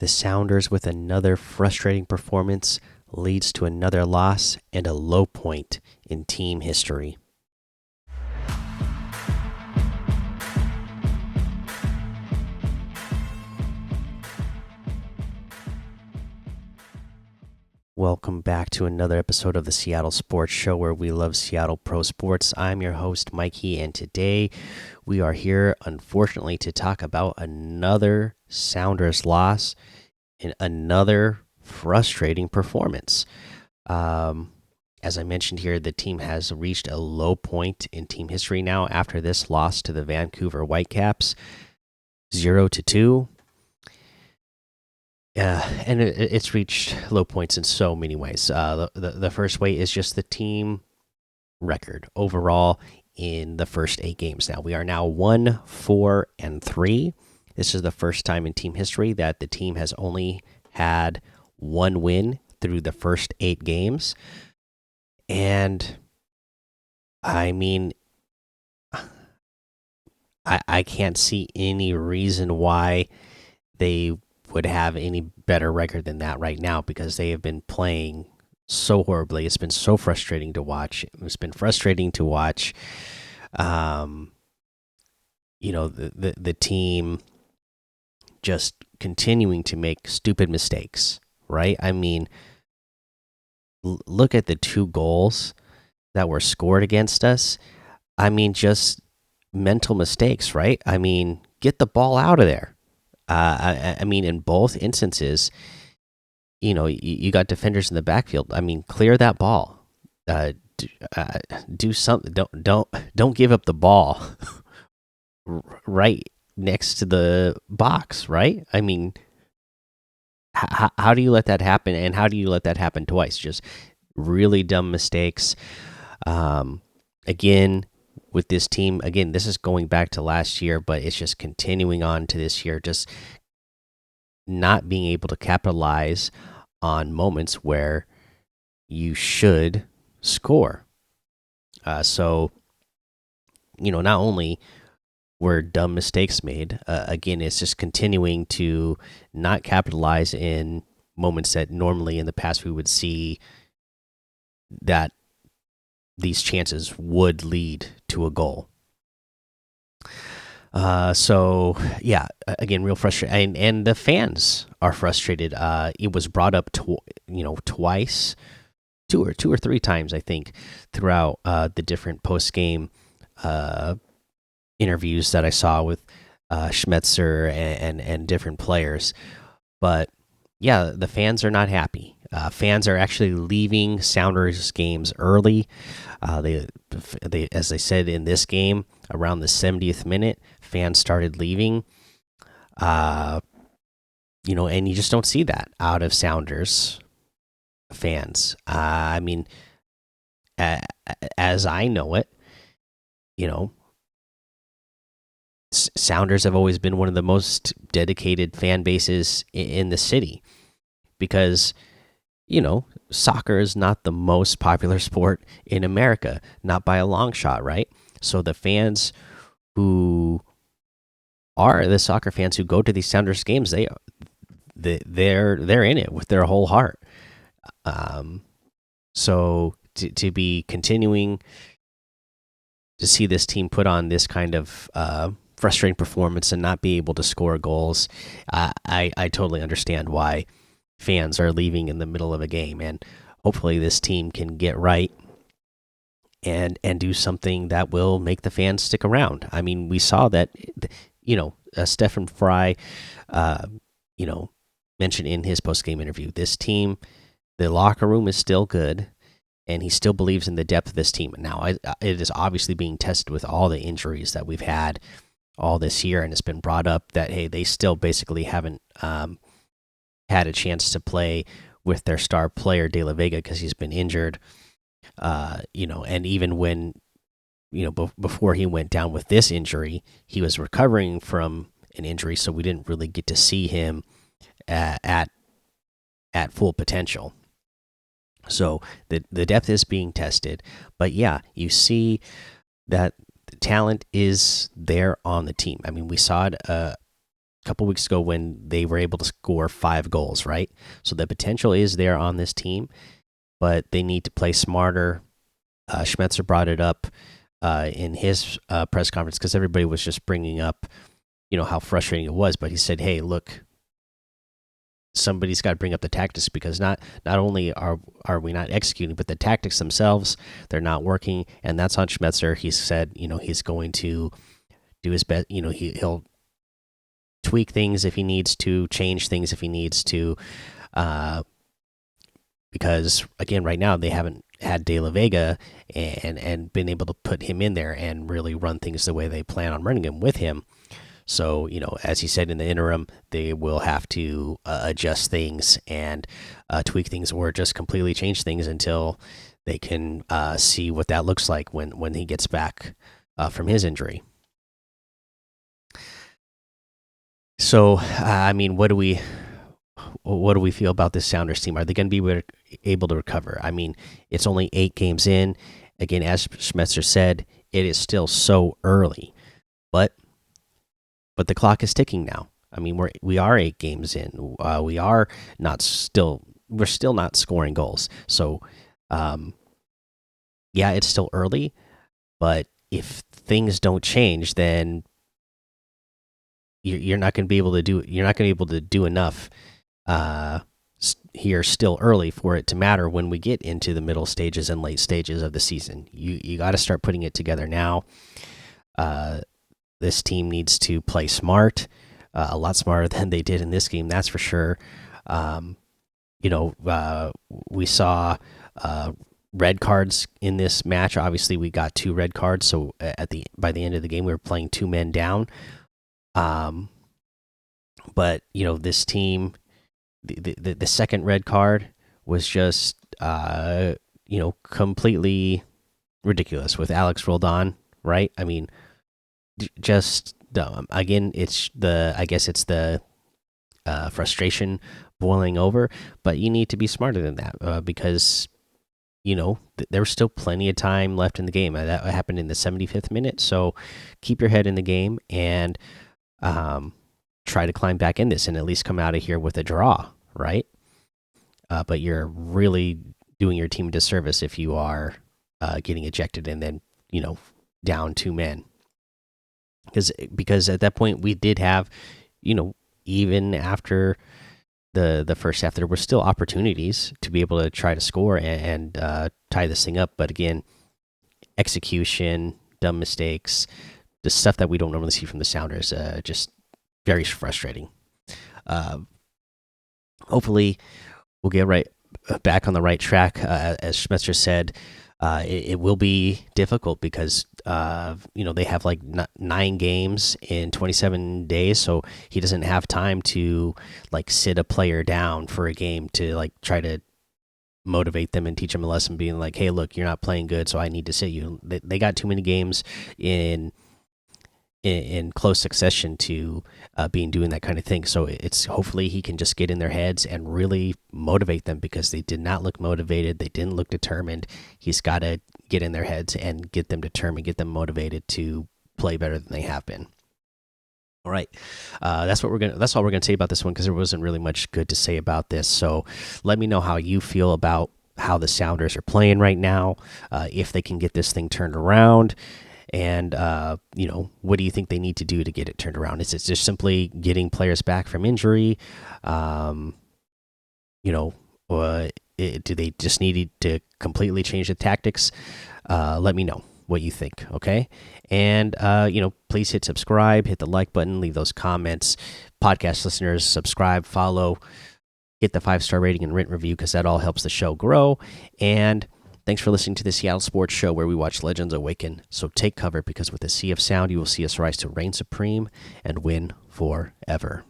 The Sounders, with another frustrating performance, leads to another loss and a low point in team history. Welcome back to another episode of the Seattle Sports Show, where we love Seattle pro sports. I'm your host, Mikey, and today we are here, unfortunately, to talk about another Sounders loss and another frustrating performance. As I mentioned here, the team has reached a low point in team history now after this loss to the Vancouver Whitecaps, 0-2. And it's reached low points in so many ways. The first way is just the team record overall in the first 8 games. Now we are now 1-4-3. This is the first time in team history that the team has only had one win through the first 8 games. And I mean, I can't see any reason why they would have any better record than that right now, because they have been playing so horribly. It's been so frustrating to watch. It's been frustrating to watch. The team just continuing to make stupid mistakes, right? I mean, look at the 2 goals that were scored against us. I mean, just mental mistakes, right? I mean, get the ball out of there. I mean, in both instances, you got defenders in the backfield. I mean, clear that ball. Do something. Don't give up the ball right next to the box. Right? I mean, how do you let that happen? And how do you let that happen twice? Just really dumb mistakes. Again, with this team, again, this is going back to last year, but it's just continuing on to this year, just not being able to capitalize on moments where you should score. So, not only were dumb mistakes made, again, it's just continuing to not capitalize in moments that normally in the past we would see that these chances would lead to a goal. So yeah, again, real frustrating, and the fans are frustrated. It was brought up twice, two or three times, I think, throughout the different post game interviews that I saw with Schmetzer and different players. But yeah, the fans are not happy. Fans are actually leaving Sounders games early. They, as they said in this game, around the 70th minute, fans started leaving. And you just don't see that out of Sounders fans. I mean, as I know it, Sounders have always been one of the most dedicated fan bases in the city, because soccer is not the most popular sport in America, not by a long shot, right? So the fans who are the soccer fans who go to these Sounders games, they're in it with their whole heart. So to be continuing to see this team put on this kind of frustrating performance and not be able to score goals, I totally understand why fans are leaving in the middle of a game, and hopefully this team can get right and do something that will make the fans stick around. I mean, we saw that, Stephen Fry, mentioned in his post game interview, this team, the locker room is still good, and he still believes in the depth of this team. Now, it is obviously being tested with all the injuries that we've had all this year, and it's been brought up that, hey, they still basically haven't had a chance to play with their star player De La Vega because he's been injured. And even when before he went down with this injury, he was recovering from an injury, so we didn't really get to see him at full potential. So the depth is being tested, but yeah, you see that the talent is there on the team. I mean, we saw it couple weeks ago when they were able to score 5 goals, right? So the potential is there on this team, but they need to play smarter. Schmetzer brought it up in his press conference because everybody was just bringing up, how frustrating it was. But he said, "Hey, look, somebody's got to bring up the tactics because not only are we not executing, but the tactics themselves, they're not working, and that's on Schmetzer." He said, he's going to do his best. He'll tweak things if he needs to, change things if he needs to, because again, right now they haven't had De La Vega and been able to put him in there and really run things the way they plan on running him with him. So, as he said in the interim, they will have to adjust things and tweak things or just completely change things until they can see what that looks like when he gets back from his injury. So, what do we feel about this Sounders team? Are they going to be able to recover? It's only 8 games in. Again, as Schmetzer said, it is still so early, but the clock is ticking now. We are 8 games in. We're still not scoring goals. So, yeah, it's still early, but if things don't change, then you're not going to be able to do. You're not going to be able to do enough here still early for it to matter when we get into the middle stages and late stages of the season. You got to start putting it together now. This team needs to play smart, a lot smarter than they did in this game. That's for sure. We saw red cards in this match. Obviously, we got 2 red cards. So by the end of the game, we were playing 2 men down. But this team, the second red card was just completely ridiculous with Alex Roldan, right? Just dumb. Again, I guess it's the frustration boiling over, but you need to be smarter than that because there was still plenty of time left in the game. That happened in the 75th minute, so keep your head in the game and try to climb back in this and at least come out of here with a draw, right? But you're really doing your team a disservice if you are getting ejected and then down 2 men. Because at that point we did have, even after the first half, there were still opportunities to be able to try to score and tie this thing up. But again, execution, dumb mistakes, the stuff that we don't normally see from the Sounders, just very frustrating. Hopefully, we'll get right back on the right track. As Schmetzer said, it will be difficult because they have like 9 games in 27 days, so he doesn't have time to like sit a player down for a game to like try to motivate them and teach them a lesson, being like, "Hey, look, you're not playing good, so I need to sit you." They got too many games in close succession to being doing that kind of thing. So it's hopefully he can just get in their heads and really motivate them because they did not look motivated. They didn't look determined. He's got to get in their heads and get them determined, get them motivated to play better than they have been. All right, that's all we're gonna say about this one because there wasn't really much good to say about this. So let me know how you feel about how the Sounders are playing right now, if they can get this thing turned around. And what do you think they need to do to get it turned around? Is it just simply getting players back from injury? Or do they just need to completely change the tactics? Let me know what you think, okay? And please hit subscribe, hit the like button, leave those comments. Podcast listeners, subscribe, follow, hit the 5-star rating and written review because that all helps the show grow. And thanks for listening to the Seattle Sports Show, where we watch legends awaken. So take cover, because with a sea of sound, you will see us rise to reign supreme and win forever.